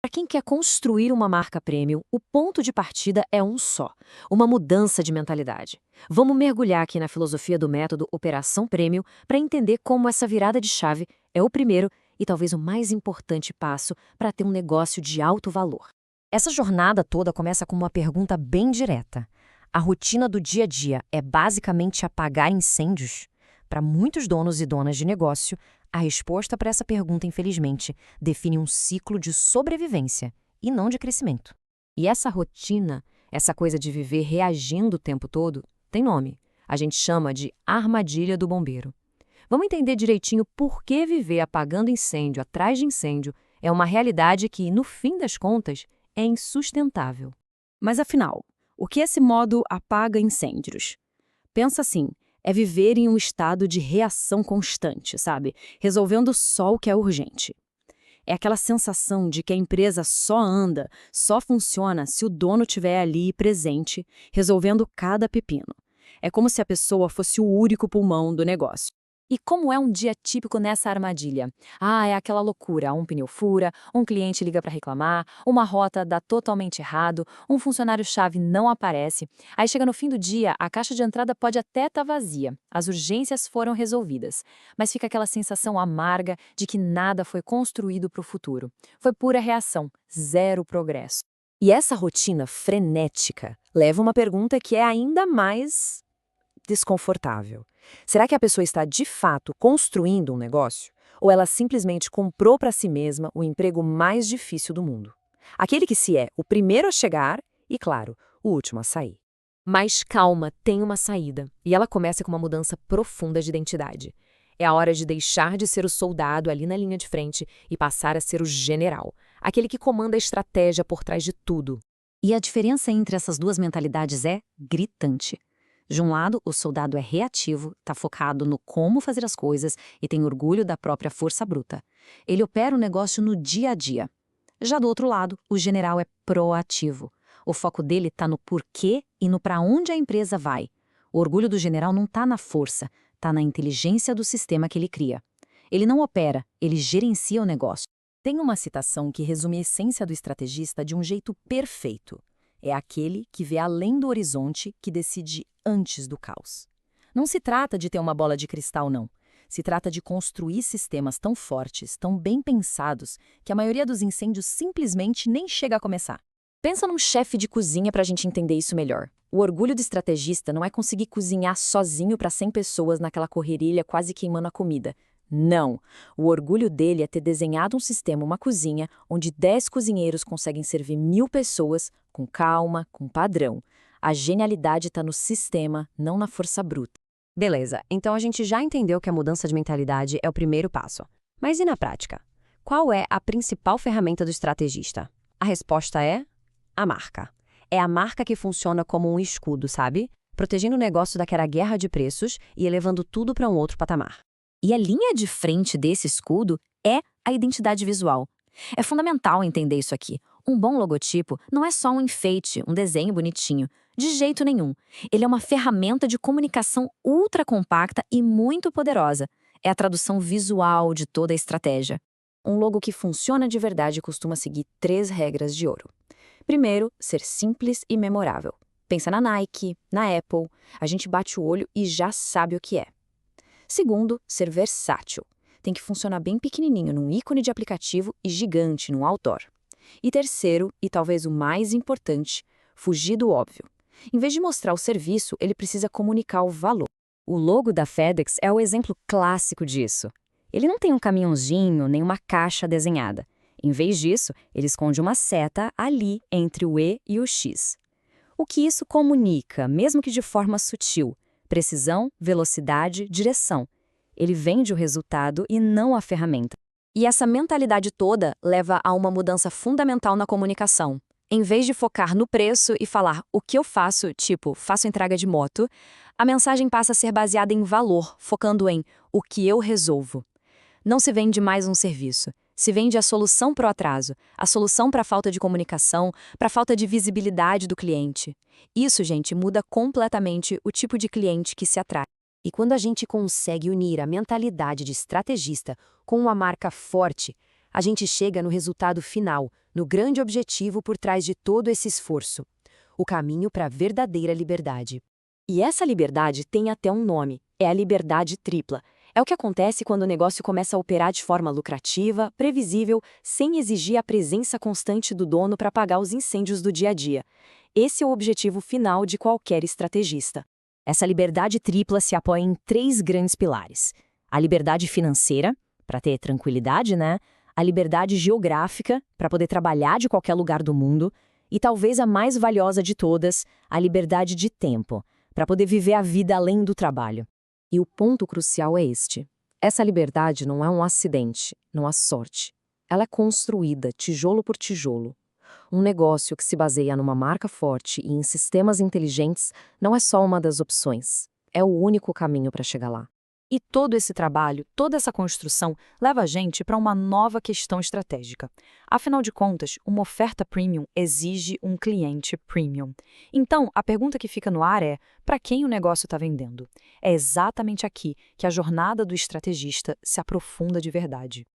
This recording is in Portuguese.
Para quem quer construir uma marca premium, o ponto de partida é um só: uma mudança de mentalidade. Vamos mergulhar aqui na filosofia do método Operação Premium para entender como essa virada de chave é o primeiro e talvez o mais importante passo para ter um negócio de alto valor. Essa jornada toda começa com uma pergunta bem direta. A rotina do dia a dia é basicamente apagar incêndios? Para muitos donos e donas de negócio, a resposta para essa pergunta, infelizmente, define um ciclo de sobrevivência e não de crescimento. E essa rotina, essa coisa de viver reagindo o tempo todo, tem nome. A gente chama de armadilha do bombeiro. Vamos entender direitinho por que viver apagando incêndio atrás de incêndio é uma realidade que, no fim das contas, é insustentável. Mas afinal, o que esse modo apaga incêndios? Pensa assim, é viver em um estado de reação constante, sabe? Resolvendo só o que é urgente. É aquela sensação de que a empresa só anda, só funciona se o dono estiver ali presente, resolvendo cada pepino. É como se a pessoa fosse o único pulmão do negócio. E como é um dia típico nessa armadilha? Ah, é aquela loucura. Um pneu fura, um cliente liga para reclamar, uma rota dá totalmente errado, um funcionário-chave não aparece. Aí chega no fim do dia, a caixa de entrada pode até estar vazia. As urgências foram resolvidas. Mas fica aquela sensação amarga de que nada foi construído para o futuro. Foi pura reação, zero progresso. E essa rotina frenética leva a uma pergunta que é ainda mais desconfortável. Será que a pessoa está de fato construindo um negócio? Ou ela simplesmente comprou para si mesma o emprego mais difícil do mundo? Aquele que se é o primeiro a chegar e, claro, o último a sair. Mas calma, tem uma saída. E ela começa com uma mudança profunda de identidade. É a hora de deixar de ser o soldado ali na linha de frente e passar a ser o general, aquele que comanda a estratégia por trás de tudo. E a diferença entre essas duas mentalidades é gritante. De um lado, o soldado é reativo, está focado no como fazer as coisas e tem orgulho da própria força bruta. Ele opera o negócio no dia a dia. Já do outro lado, o general é proativo. O foco dele está no porquê e no para onde a empresa vai. O orgulho do general não está na força, está na inteligência do sistema que ele cria. Ele não opera, ele gerencia o negócio. Tem uma citação que resume a essência do estrategista de um jeito perfeito. É aquele que vê além do horizonte, que decide antes do caos. Não se trata de ter uma bola de cristal, não. Se trata de construir sistemas tão fortes, tão bem pensados, que a maioria dos incêndios simplesmente nem chega a começar. Pensa num chefe de cozinha para a gente entender isso melhor. O orgulho do estrategista não é conseguir cozinhar sozinho para 100 pessoas naquela correria quase queimando a comida. Não. O orgulho dele é ter desenhado um sistema, uma cozinha, onde 10 cozinheiros conseguem servir 1000 pessoas com calma, com padrão. A genialidade está no sistema, não na força bruta. Beleza, então a gente já entendeu que a mudança de mentalidade é o primeiro passo. Mas e na prática? Qual é a principal ferramenta do estrategista? A resposta é a marca. É a marca que funciona como um escudo, sabe? Protegendo o negócio daquela guerra de preços e elevando tudo para um outro patamar. E a linha de frente desse escudo é a identidade visual. É fundamental entender isso aqui. Um bom logotipo não é só um enfeite, um desenho bonitinho. De jeito nenhum. Ele é uma ferramenta de comunicação ultra compacta e muito poderosa. É a tradução visual de toda a estratégia. Um logo que funciona de verdade costuma seguir 3 regras de ouro. Primeiro, ser simples e memorável. Pensa na Nike, na Apple. A gente bate o olho e já sabe o que é. Segundo, ser versátil. Tem que funcionar bem pequenininho num ícone de aplicativo e gigante num outdoor. E terceiro, e talvez o mais importante, fugir do óbvio. Em vez de mostrar o serviço, ele precisa comunicar o valor. O logo da FedEx é o exemplo clássico disso. Ele não tem um caminhãozinho nem uma caixa desenhada. Em vez disso, ele esconde uma seta ali entre o E e o X. O que isso comunica, mesmo que de forma sutil? Precisão, velocidade, direção. Ele vende o resultado e não a ferramenta. E essa mentalidade toda leva a uma mudança fundamental na comunicação. Em vez de focar no preço e falar o que eu faço, tipo, faço entrega de moto, a mensagem passa a ser baseada em valor, focando em o que eu resolvo. Não se vende mais um serviço. Se vende a solução para o atraso, a solução para a falta de comunicação, para a falta de visibilidade do cliente. Isso, gente, muda completamente o tipo de cliente que se atrai. E quando a gente consegue unir a mentalidade de estrategista com uma marca forte, a gente chega no resultado final, no grande objetivo por trás de todo esse esforço: o caminho para a verdadeira liberdade. E essa liberdade tem até um nome: é a liberdade tripla. É o que acontece quando o negócio começa a operar de forma lucrativa, previsível, sem exigir a presença constante do dono para apagar os incêndios do dia a dia. Esse é o objetivo final de qualquer estrategista. Essa liberdade tripla se apoia em 3 grandes pilares: a liberdade financeira, para ter tranquilidade, né? A liberdade geográfica, para poder trabalhar de qualquer lugar do mundo, e talvez a mais valiosa de todas, a liberdade de tempo, para poder viver a vida além do trabalho. E o ponto crucial é este: essa liberdade não é um acidente, não há sorte. Ela é construída tijolo por tijolo. Um negócio que se baseia numa marca forte e em sistemas inteligentes não é só uma das opções, é o único caminho para chegar lá. E todo esse trabalho, toda essa construção, leva a gente para uma nova questão estratégica. Afinal de contas, uma oferta premium exige um cliente premium. Então, a pergunta que fica no ar é: para quem o negócio está vendendo? É exatamente aqui que a jornada do estrategista se aprofunda de verdade.